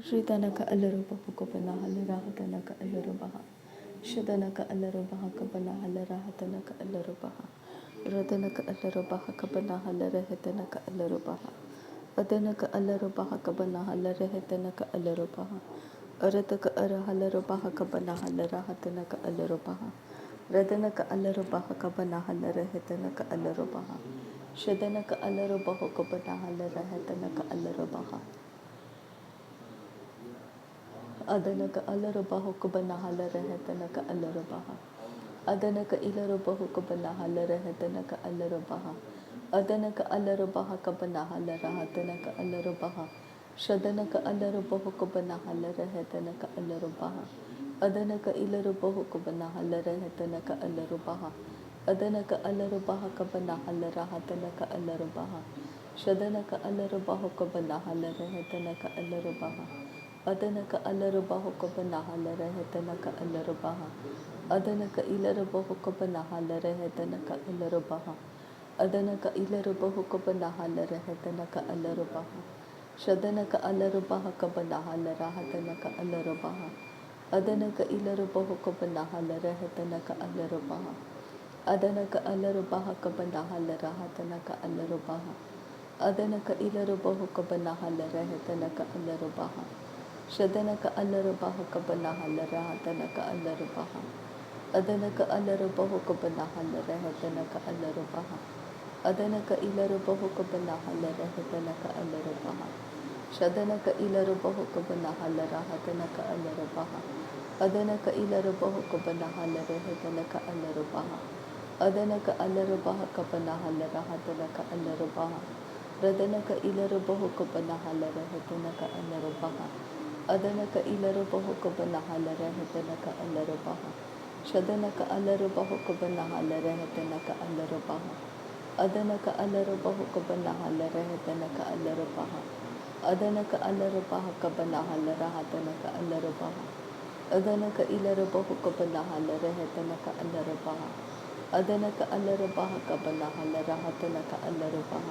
ಶ್ರೀತನಕ ಅಲ್ಲರು ಬಹುಕುಪನ ಹಲರಾಹತನಕ ಅಲ್ಲರು ಬಹ ಶದನಕ ಅಲ್ಲರು ಬಹ ಕಪನ ಹಲರಾಹತನಕ ಅಲ್ಲರು ಬಹ ರದನಕ ಅಲ್ಲರು ಬಹ ಕಪನ ಹಲರಹತನಕ ಅಲ್ಲರು ಬಹ ಅದನಕ ಅಲ್ಲರು ಬಹ ಕಪನ ಹಲರಹತನಕ ಅಲ್ಲರು ಬಹ ಅರತಕ ಅರ ಹಲರು ಬಹ ಕಪನ ಹಲರಾಹತನಕ ಅಲ್ಲರು ಬಹ ರದನಕ ಅಲ್ಲರು ಬಹ ಕಪನ ಹಲರಹತನಕ ಅಲ್ಲರು ಬಹ ಶದನಕ ಅಲ್ಲರು ಬಹು ಕಪನ ಹಲರಹತನಕ ಅಲ್ಲರು ಬಹ ಅದನಕ ಅಲ್ಲರು ಬಹುಕುಬನ ಹಲರಹತನಕ ಅಲ್ಲರು ಬಹ ಅದನಕ ಇಲರು ಬಹುಕುಬನ ಹಲರಹತನಕ ಅಲ್ಲರು ಬಹ ಅದನಕ ಅಲ್ಲರು ಬಹ ಕಬನ ಹಲರಹತನಕ ಅಲ್ಲರು ಬಹ ಶದನಕ ಅಲ್ಲರು ಬಹುಕುಬನ ಹಲರಹತನಕ ಅಲ್ಲರು ಬಹ ಅದನಕ ಇಲರು ಬಹುಕುಬನ ಹಲರಹತನಕ ಅಲ್ಲರು ಬಹ ಅದನಕ ಅಲ್ಲರು ಬಹ ಕಬನ ಹಲರಹತನಕ ಅಲ್ಲರು ಬಹ ಶದನಕ ಅಲ್ಲರು ಬಹುಕುಬನ ಹಲರಹತನಕ ಅಲ್ಲರು ಬಹ ಅದನಕ ಅಲ್ಲರು ಬಹುಕುಬನ ಹಲರಹತನಕ ಅಲ್ಲರು ಬಹ ಅದನಕ ಇಲರು ಬಹುಕುಬನ ಹಲರಹತನಕ ಅಲ್ಲರು ಬಹ ಅದನಕ ಇಲರು ಬಹುಕುಬನ ಹಲರಹತನಕ ಅಲ್ಲರು ಬಹ ಶದನಕ ಅಲ್ಲರು ಬಹ ಕಬನ ಹಲರಹತನಕ ಅಲ್ಲರು ಬಹ ಅದನಕ ಇಲರು ಬಹುಕುಬನ ಹಲರಹತನಕ ಅಲ್ಲರು ಬಹ ಅದನಕ ಅಲ್ಲರು ಬಹ ಕಬನ ಹಲರಹತನಕ ಅಲ್ಲರು ಬಹ ಅದನಕ ಇಲರು ಬಹುಕುಬನ ಹಲರಹತನಕ ಅಲ್ಲರು ಬಹ ಶದನಕ ಅಲ್ಲರು ಬಹ ಕಬನ ಹಲರಹತನಕ ಅಲ್ಲರು ಬಹ ಅದನಕ ಅಲ್ಲರು ಬಹುಕುಬನ ಹಲರಹತನಕ ಅಲ್ಲರು ಬಹ ಅದನಕ ಇಲರು ಬಹುಕುಬನ ಹಲರಹತನಕ ಅಲ್ಲರು ಬಹ ಶದನಕ ಇಲರು ಬಹುಕುಬನ ಹಲರಹತನಕ ಅಲ್ಲರು ಬಹ ಅದನಕ ಇಲರು ಬಹುಕುಬನ ಹಲರಹತನಕ ಅಲ್ಲರು ಬಹ ಅದನಕ ಅಲ್ಲರು ಬಹ ಕಬನ ಹಲರಹತನಕ ಅಲ್ಲರು ಬಹ ರದನಕ ಇಲರು ಬಹುಕುಬನ ಹಲರಹತನಕ ಅಲ್ಲರು ಬಹ ಅದನಕ ಇಲರು ಬಹುಕುಬನ ಹಲರಹತನಕ ಅಲ್ಲರು ಬಹ ಶದನಕ ಅಲ್ಲರು ಬಹುಕುಬನ ಹಲರಹತನಕ ಅಲ್ಲರು ಬಹ ಅದನಕ ಅಲ್ಲರು ಬಹುಕುಬನ ಹಲರಹತನಕ ಅಲ್ಲರು ಬಹ ಅದನಕ ಅಲ್ಲರು ಬಹ ಕಬನ ಹಲರಹತನಕ ಅಲ್ಲರು ಬಹ ಅದನಕ ಇಲರು ಬಹುಕುಬನ ಹಲರಹತನಕ ಅಲ್ಲರು ಬಹ ಅದನಕ ಅಲ್ಲರು ಬಹ ಕಬನ ಹಲರಹತನಕ ಅಲ್ಲರು ಬಹ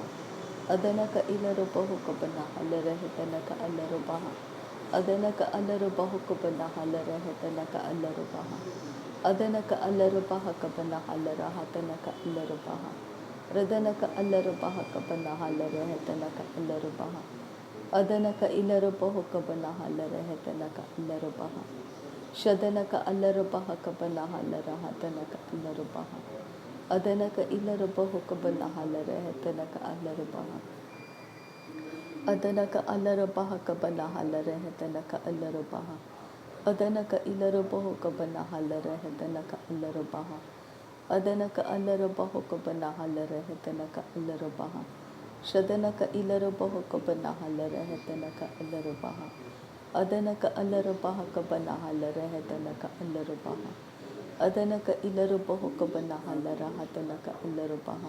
ಅದನಕ ಇಲರು ಬಹುಕುಬನ ಹಲರಹತನಕ ಅಲ್ಲರು ಬಹ ಅದನಕ ಅಲ್ಲರು ಬಹುಕುಬನ ಹಲರಹತನಕ ಅಲ್ಲರು ಬಹ ಅದನಕ ಅಲ್ಲರು ಬಹ ಕಬನ ಹಲರಹತನಕ ಅಲ್ಲರು ಬಹ ರದನಕ ಅಲ್ಲರು ಬಹ ಕಬನ ಹಲರಹತನಕ ಅಲ್ಲರು ಬಹ ಅದನಕ ಇಲರು ಬಹುಕಬನ ಹಲರಹತನಕ ಅಲ್ಲರು ಬಹ ಶದನಕ ಅಲ್ಲರು ಬಹ ಕಬನ ಹಲರಹತನಕ ಅಲ್ಲರು ಬಹ ಅದನಕ ಇಲರು ಬಹುಕಬನ ಹಲರಹತನಕ ಅಲ್ಲರು ಬಹ ಅದನಕ ಅಲ್ಲರು ಬಹ ಕಬನ ಹಲರಹತನಕ ಅಲ್ಲರು ಬಹ ಅದನಕ ಇಲರು ಬಹುಕಬನ ಹಲರಹತನಕ ಅಲ್ಲರು ಬಹ ಅದನಕ ಅಲ್ಲರು ಬಹುಕಬನ ಹಲರಹತನಕ ಅಲ್ಲರು ಬಹ ಶದನಕ ಇಲರು ಬಹುಕಬನ ಹಲರಹತನಕ ಅಲ್ಲರು ಬಹ ಅದನಕ ಅಲ್ಲರು ಬಹ ಕಬನ ಹಲರಹತನಕ ಅಲ್ಲರು ಬಹ ಅದನಕ ಇಲರು ಬಹುಕಬನ ಹಲರಹತನಕ ಅಲ್ಲರು ಬಹ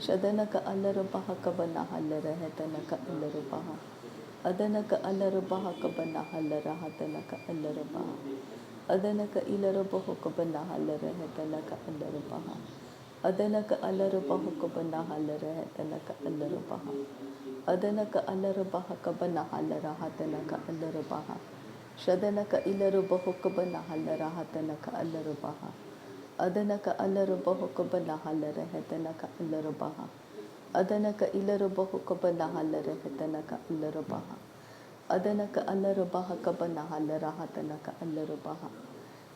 ಶದನಕ ಅಲ್ಲರು ಬಹ ಕಬನ ಹಲರಹತನಕ ಅಲ್ಲರು ಬಹ ಅದನಕ ಅಲ್ಲರು ಬಹ ಕಬನ ಹಲರಹತನಕ ಅಲ್ಲರು ಬಹ ಅದನಕ ಇಲರು ಬಹುಕಬನ ಹಲರಹತನಕ ಅಲ್ಲರು ಬಹ ಅದನಕ ಅಲ್ಲರು ಬಹುಕಬನ ಹಲರಹತನಕ ಅಲ್ಲರು ಬಹ ಅದನಕ ಅಲ್ಲರು ಬಹ ಕಬನ ಹಲರಹತನಕ ಅಲ್ಲರು ಬಹ ಶದನಕ ಇಲರು ಬಹುಕಬನ ಹಲರಹತನಕ ಅಲ್ಲರು ಬಹ ಅದನಕ ಅಲ್ಲರು ಬಹುಕಬನ ಹಲರಹತನಕ ಅಲ್ಲರು ಬಹ ಅದನಕ ಇಲರು ಬಹುಕಬನ ಹಲರಹತನಕ ಅಲ್ಲರು ಬಹ ಅದನಕ ಅಲ್ಲರು ಬಹ ಕಬನ ಹಲರಹತನಕ ಅಲ್ಲರು ಬಹ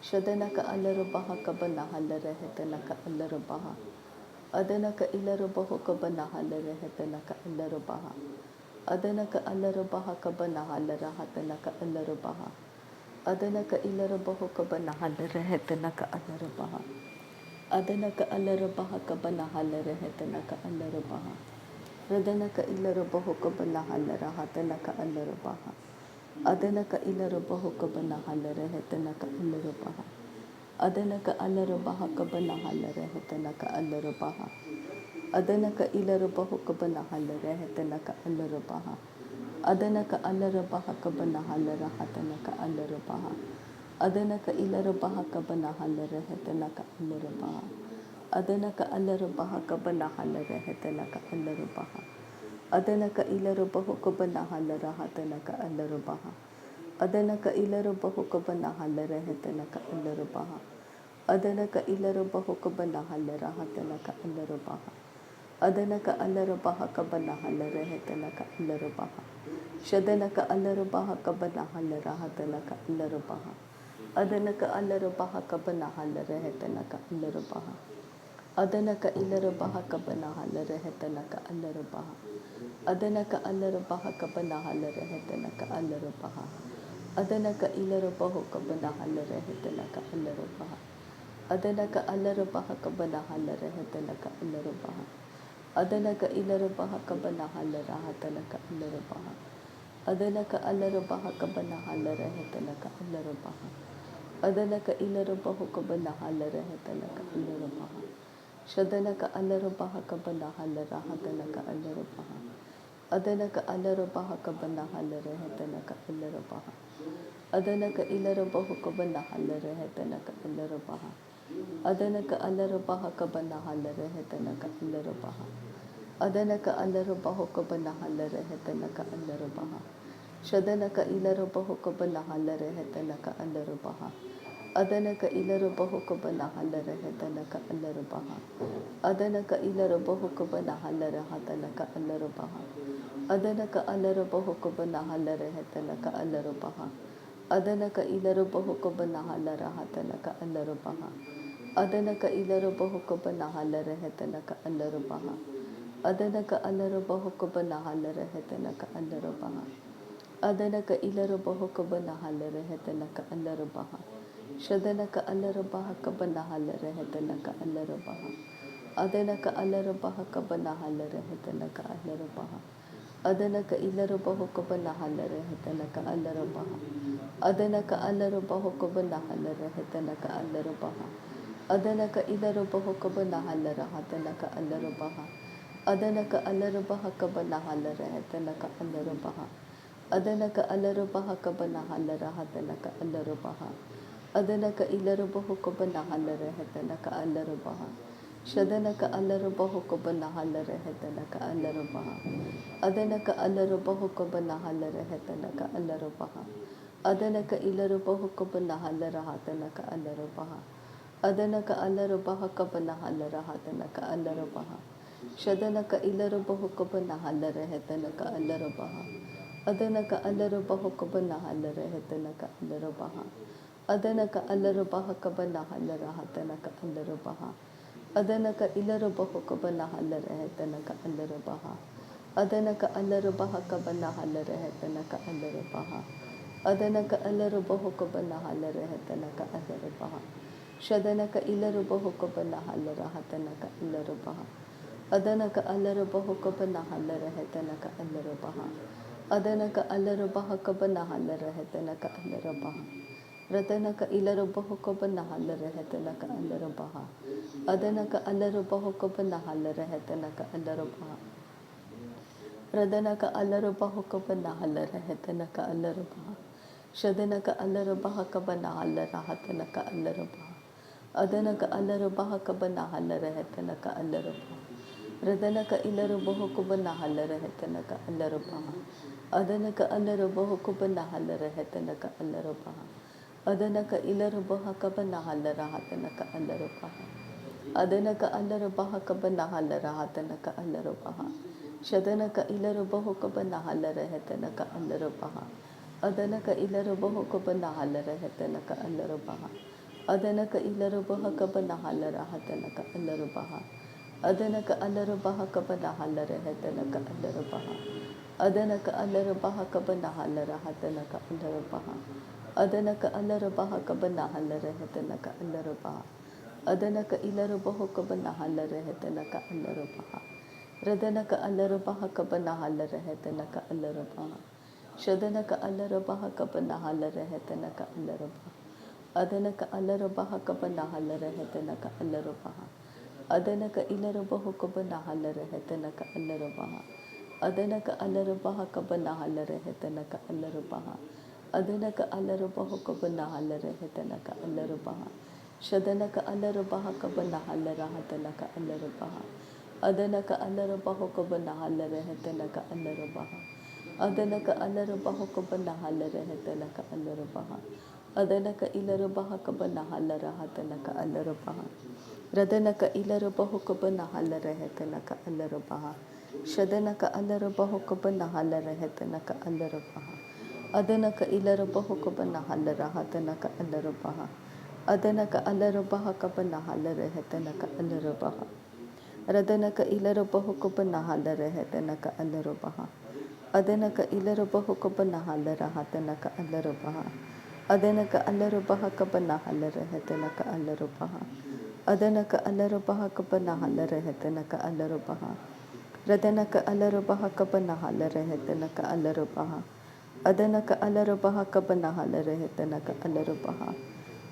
ಶದನಕ ಅಲ್ಲರು ಬಹ ಕಬನ ಹಲರಹತನಕ ಅಲ್ಲರು ಬಹ ಅದನಕ ಇಲರು ಬಹುಕಬನ ಹಲರಹತನಕ ಅಲ್ಲರು ಬಹ ಅದನಕ ಅಲ್ಲರು ಬಹ ಕಬನ ಹಲರಹತನಕ ಅಲ್ಲರು ಬಹ ಅದನಕ ಇಲರು ಬಹುಕಬನ ಹಲರಹತನಕ ಅಲ್ಲರು ಬಹ ಅದನಕ ಅಲ್ಲರು ಬಹ ಕಬನ ಹಲರಹತನಕ ಅಲ್ಲರು ಬಹ ರದನಕ ಇಲರು ಬಹುಕಬನ ಹಲರಹತನಕ ಅಲ್ಲರು ಬಹ ಅದನಕ ಇಲರು ಬಹುಕಬನ ಹಲರಹತನಕ ಅಲ್ಲರು ಬಹ ಅದನಕ ಅಲ್ಲರು ಬಹ ಕಬನ ಹಲರಹತನಕ ಅಲ್ಲರು ಬಹ ಅದನಕ ಇಲರು ಬಹುಕಬನ ಹಲರಹತನಕ ಅಲ್ಲರು ಬಹ ಅದನಕ ಅಲ್ಲರು ಬಹ ಕಬನ ಹಲರಹತನಕ ಅಲ್ಲರು ಬಹ ಅದನಕ ಇಲರು ಬಹ ಕಬನ ಹಲರಹತನಕ ಅಲ್ಲರು ಬಹ ಅದನಕ ಅಲ್ಲರು ಬಹ ಕಬನ ಹಲರಹತನಕ ಅಲ್ಲರು ಬಹ ಅದನಕ ಇಲರು ಬಹುಕಬನ ಹಲರಹತನಕ ಅಲ್ಲರು ಬಹ Adana ka ilaro bahuka banahala rehetana ka ilaro baha. Adana ka ilaro bahuka banahala rahatana ka ilaro baha. Adana ka alaro baha ka banahala rehetana ka ilaro baha. Shadana ka alaro baha ka banahala rahatana ka ilaro baha. Adana ka alaro baha ka banahala rehetana ka ilaro baha. Adana ka ilaro baha ka banahala rehetana ka ilaro baha. Adana ka alaro baha ka banahala rehetana ka ilaro baha. Adana ka ilaro bahu ka banahala rehetana ka ilaro baha. Adana ka alaro baha ka banahala rehetana ka ilaro baha. Adana ka ilaro baha ka banahala rahatana ka ilaro baha. Adana ka alaro baha ka banahala rehetana ka ilaro baha. Adana ka ilaro bahu ka banahala rehetana ka ilaro baha. Shadana ka alaro baha ka banahala rahatana ka ilaro baha. Adana ka alaro baha ka banahala rehetana ka ilaro baha. Adana ka ilaro bahu ka banahala rehetana ka ilaro baha. Adana ka alaro baha ka banahala rehetana ka ilaro baha. Adana ka alaro bahu ka banahala rehetana ka ilaro baha. Shadana ka ilaro bahu ka banahala rehetana ka ilaro baha. Adana ka ilaro bahu ka banahala rehetana ka ilaro baha. Adana ka ilaro bahu ka banahala rehetana ka ilaro baha. Adana ka alaro bahu ka banahala rehetana ka ilaro baha. Adana ka ilaro bahu ka banahala rahatana ka ilaro baha. Adana ka ilaro bahu ka banahala rehetana ka ilaro baha. Adana ka alaro bahu ka banahala rehetana ka ilaro baha. Adana ka ilaro bahu ka banahala rehetana ka ilaro baha. Shadana ka alaro baha ka banahala rehetana ka ilaro baha. Adana ka alaro baha ka banahala rehetana ka ilaro baha. Adana ka ilaro bahu ka banahala rehetana ka ilaro baha. Adana ka alaro bahu ka banahala rehetana ka ilaro baha. Adana ka ilaro bahu ka banahala rahatana ka ilaro baha. Adana ka alaro baha ka banahala rehetana ka ilaro baha. Adana ka alaro baha ka banahala rahatana ka ilaro baha. Adana ka ilaro bahu ka banahala rehetana ka ilaro baha. Shadana ka alaro bahu ka banahala rehetana ka ilaro baha. Adana ka alaro bahu ka banahala rehetana ka ilaro baha. Adana ka ilaro bahu ka banahala rahatana ka ilaro baha. Adana ka alaro baha ka banahala rahatana ka ilaro baha. Shadana ka ilaro bahu ka banahala rehetana ka ilaro baha. Adana ka alaro bahu ka banahala rehetana ka ilaro baha. Adana ka alaro baha ka banahala rahatana ka ilaro baha. Adana ka ilaro bahu ka banahala rehetana ka ilaro baha. Adana ka alaro baha ka banahala rehetana ka ilaro baha. Adana ka alaro bahu ka banahala rehetana ka ilaro baha. Shadana ka ilaro bahu ka banahala rahatana ka ilaro baha. Adana ka alaro bahu ka banahala rehetana ka ilaro baha. Adana ka alaro baha ka banahala rehetana ka ilaro baha. Radana ka ilaro bahu ka banahala rehetana ka ilaro baha. Adana ka alaro bahu ka banahala rehetana ka ilaro baha. Radana ka alaro bahu ka banahala rehetana ka ilaro baha. Shadana ka alaro baha ka banahala rahatana ka ilaro baha. Adana ka alaro baha ka banahala rehetana ka ilaro baha. Radana ka ilaro bahu ka banahala rehetana ka ilaro baha. Adana ka alaro bahu ka banahala rehetana ka ilaro baha. Adana ka ilaro baha ka banahala rahatana ka ilaro baha. Adana ka alaro baha ka banahala rahatana ka ilaro baha. Shadana ka ilaro bahu ka banahala rehetana ka ilaro baha. Adana ka ilaro bahu ka banahala rehetana ka ilaro baha. Adana ka ilaro baha ka banahala rahatana ka ilaro baha. Adana ka alaro baha ka banahala rehetana ka ilaro baha. Adana ka alaro baha ka banahala rahatana ka ilaro baha. Adana ka alaro baha ka banahala rehetana ka ilaro baha. Adana ka ilaro bahu ka banahala rehetana ka ilaro baha. Radana ka alaro baha ka banahala rehetana ka ilaro baha. Shadana ka alaro baha ka banahala rehetana ka ilaro baha. Adana ka alaro baha ka banahala rehetana ka ilaro baha. Adana ka ilaro bahu ka banahala rehetana ka ilaro baha. Adana ka alaro baha ka banahala rehetana ka ilaro baha. Adana ka alaro bahu ka banahala rehetana ka ilaro baha. Shadana ka alaro baha ka banahala rahatana ka ilaro baha. Adana ka alaro bahu ka banahala rehetana ka ilaro baha. Adanaka Alarabaha Kabanahala Rehetanaka Alarabaha. Adanaka Ilarabaha Kabanahala Rahatanaka Alarabaha. Radanaka Ilarabaha Kabanahala Rehetanaka Alarabaha. Shadanaka Alarabaha Kabanahala Rehetanaka Alarabaha. Adanaka Ilarabaha Kabanahala Rahatanaka Alarabaha. Adanaka Alarabaha Kabanahala Rehetanaka Alarabaha. Radanaka Ilarabaha Kabanahala Rehetanaka Alarabaha. Adanaka Ilarabaha Kabanahala Rahatanaka Alarabaha. Adanaka Alarabaha Kabanahala Rehetanaka Alarabaha. Adanaka Alarabaha Kabanahala Rehetanaka Alarabaha. Radanaka Alarabaha Kabanahala Rehetanaka Alarabaha. Adanaka Alarabaha Kabanahala Rehetanaka Alarabaha.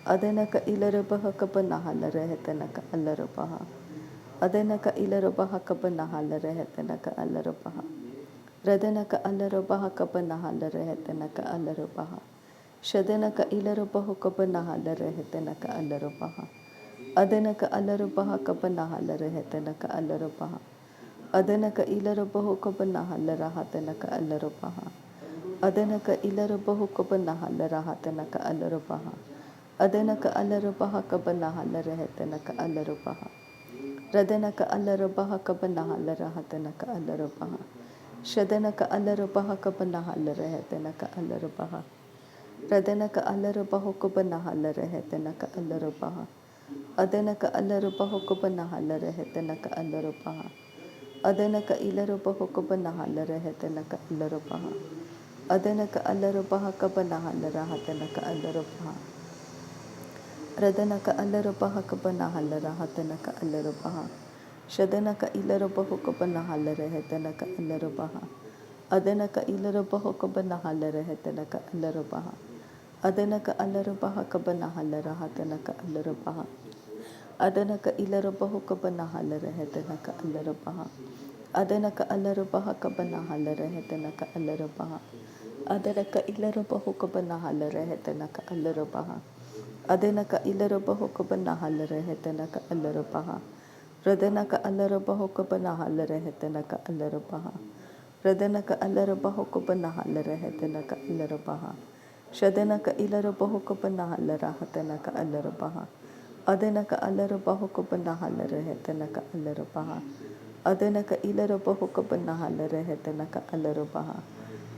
Adanaka Ilarabaha Kabanahala Rehetanaka Alarabaha. Adanaka Ilarabaha Kabanahala Rehetanaka Alarabaha. Radanaka Alarabaha Kabanahala Rehetanaka Alarabaha. Shadanaka Ilarabaha Kabanahala Rehetanaka Alarabaha. Adanaka Alarabaha Kabanahala Rehetanaka Alarabaha. Adanaka Ilarabaha Kabanahala Rahatanaka Alarabaha. Adanaka Ilarabaha Kabanahala Rahatanaka Alarabaha. Adanaka Alarabaha Kabanahala Rehetanaka Alarabaha. Radanaka Alarabaha Kabanahala Rahatanaka Alarabaha. Shadanaka Alarabaha Kabanahala Rehetanaka Alarabaha. Radanaka Alarabaha Kabanahala Rehetanaka Alarabaha. Adanaka Alarabaha Kabanahala Rehetanaka Alarabaha. Adanaka Ilarabaha Kabanahala Rehetanaka Alarabaha. Adanaka Alarabaha Kabanahala Rahatanaka Alarabaha. Radanaka Alarabaha Kabanahala Rahatanaka Alarabaha. Shadanaka Ilarabaha Kabanahala Rehetanaka Alarabaha. Adanaka Ilarabaha Kabanahala Rehetanaka Alarabaha. Adanaka Alarabaha Kabanahala Rahatanaka Alarabaha. Adanaka Ilarabaha Kabanahala Rehetanaka Alarabaha. Adanaka Alarabaha Kabanahala Rehetanaka Alarabaha. Adanaka Ilarabaha Kabanahala Rehetanaka Alarabaha. Adanaka Ilarabaha Kabanahala Rehetanaka Alarabaha. Radanaka Alarabaha Kabanahala Rehetanaka Alarabaha. Radanaka Alarabaha Kabanahala Rehetanaka Alarabaha. Shadanaka Ilarabaha Kabanahala Rahatanaka Alarabaha. Adanaka Alarabaha Kabanahala Rehetanaka Alarabaha. Adanaka Ilarabaha Kabanahala Rehetanaka Alarabaha.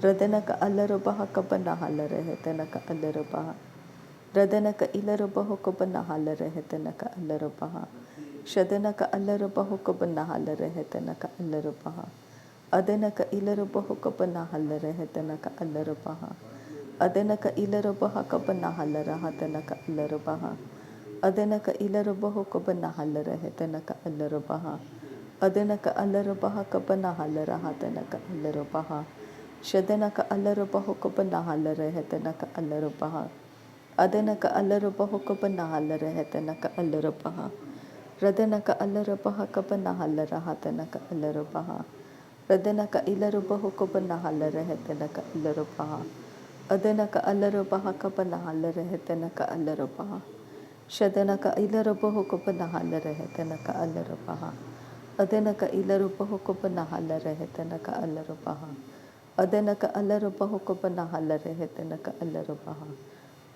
Radanaka Alarabaha Kabanahala Rehetanaka Alarabaha. Radanaka Ilarabaha Kabanahala Rehetanaka Alarabaha. Shadanaka Alarabaha Kabanahala Rehetanaka Alarabaha. Adanaka Ilarabaha Kabanahala Rehetanaka Alarabaha. Adanaka Ilarabaha Kabanahala Rahatanaka Alarabaha. Adanaka Ilarabaha Kabanahala Rehetanaka Alarabaha. Adanaka Alarabaha Kabanahala Rahatanaka Alarabaha. Shadanaka Alarabaha Kabanahala Rehetanaka Alarabaha. Adanaka Alarabaha Kabanahala Rehetanaka Alarabaha. Radanaka Alarabaha Kabanahala Rahatanaka Alarabaha. Radanaka Ilarabaha Kabanahala Rehetanaka Alarabaha. Adanaka Alarabaha Kabanahala Rehetanaka Alarabaha. Shadanaka Ilarabaha Kabanahala Rehetanaka Alarabaha. Adanaka Ilarabaha Kabanahala Rehetanaka Alarabaha. Adanaka Alarabaha Kabanahala Rehetanaka Alarabaha.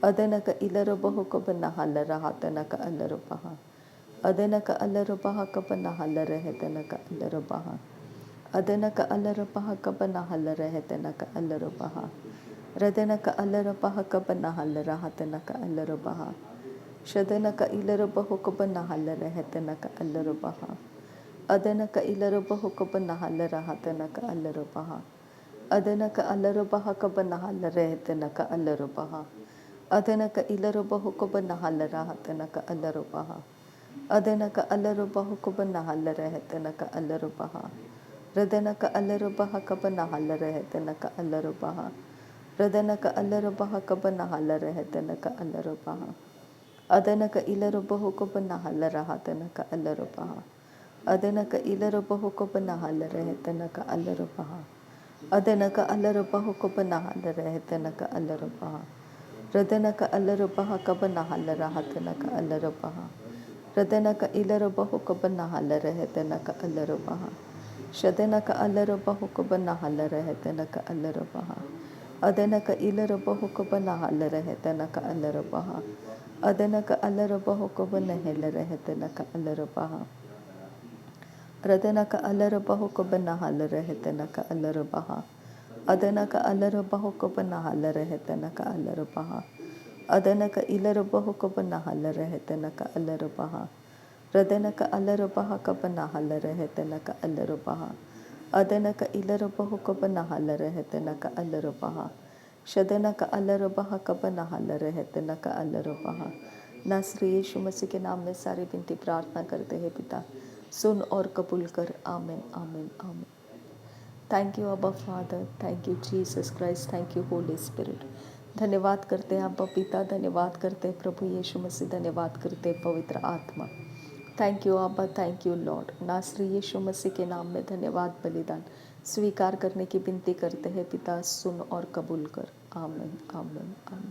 Adanaka Ilarabaha Kabanahala Rahatanaka Alarabaha. Adanaka Alarabaha Kabanahala Rehetanaka Alarabaha. Adanaka Alarabaha Kabanahala Rehetanaka Alarabaha. Radanaka Alarabaha Kabanahala Rahatanaka Alarabaha. Shadanaka Ilarabaha Kabanahala Rehetanaka Alarabaha. Adanaka Ilarabaha Kabanahala Rahatanaka Alarabaha. Adanaka Alarabaha Kabanahala Rehetanaka Alarabaha. Adanaka Ilarabaha Kabanahala Rahatanaka Alarabaha. Adanaka Alarabaha Kabanahala Rehetanaka Alarabaha. Radanaka Alarabaha Kabanahala Rehetanaka Alarabaha. Radanaka Alarabaha Kabanahala Rehetanaka Alarabaha. Adanaka Ilarabaha Kabanahala Rahatanaka Alarabaha. Adanaka Ilarabaha Kabanahala Rehetanaka Alarabaha. Adanaka Alarabaha Kabanahala Rehetanaka Alarabaha. Radanaka Alarabaha Kabanahala Rahatanaka Alarabaha. Radanaka Ilarabaha Kabanahala Rehetanaka Alarabaha. ಶದನಕ ಅಲ್ಲರೊಬ್ಬ ಹುಕುಬನ ಹಲ್ಲರ ಹೆತನಕ ಅಲ್ಲರೊಬ್ಬ ಅದನಕ ಇಲ್ಲರೊಬ್ಬ ಹುಕುಬನ ಹಲ್ಲರ ಹೆತನಕ ಅಲ್ಲರೊಬ್ಬ ಅದನಕ ಅಲ್ಲರೊಬ್ಬ ಹುಕುಬನ ಹೆಲ್ಲರ ಹೆತನಕ ಅಲ್ಲರೊಬ್ಬ ರದನಕ ಅಲ್ಲರೊಬ್ಬ ಹುಕುಬನ ಹಲ್ಲರ ಹೆತನಕ ಅಲ್ಲರೊಬ್ಬ ಅದನಕ ಅಲ್ಲರೊಬ್ಬ ಹುಕುಬನ ಹಲ್ಲರ ಹೆತನಕ ಅಲ್ಲರೊಬ್ಬ ಅದನಕ ಇಲ್ಲರೊಬ್ಬ ಹುಕುಬನ ಹಲ್ಲರ ಹೆತನಕ ಅಲ್ಲರೊಬ್ಬ ರದನಕ ಅಲ್ಲರೊಬ್ಬ ಹಕಬನ ಹಲ್ಲರ ಹೆತನಕ ಅಲ್ಲರೊಬ್ಬ ಅದನಕ ಇಲ್ಲರೊಬ್ಬ ಹುಕುಬನ ಹಲ್ಲರ ಹೆತನಕ ಅಲ್ಲರೊಬ್ಬ शदनक अल्लरब हकबन हल्लर हेतनक अल्लरब। नासरी यीशु मसीह के नाम में सारी विनती प्रार्थना करते हैं पिता, सुन और कबूल कर। आमीन आमीन आमीन। थैंक यू अब्बा father, thank you Jesus Christ, thank you Holi spirit. धन्यवाद करते हैं अब्बा पिता, धन्यवाद करते हैं प्रभु यीशु मसीह, धन्यवाद करते हैं पवित्र आत्मा। थैंक यू अब्बा, थैंक यू लॉर्ड। नासरी यीशु मसीह के नाम में धन्यवाद बलिदान स्वीकार करने की विनती करते हैं पिता, सुन और कबूल कर। आमीन आमीन आमीन।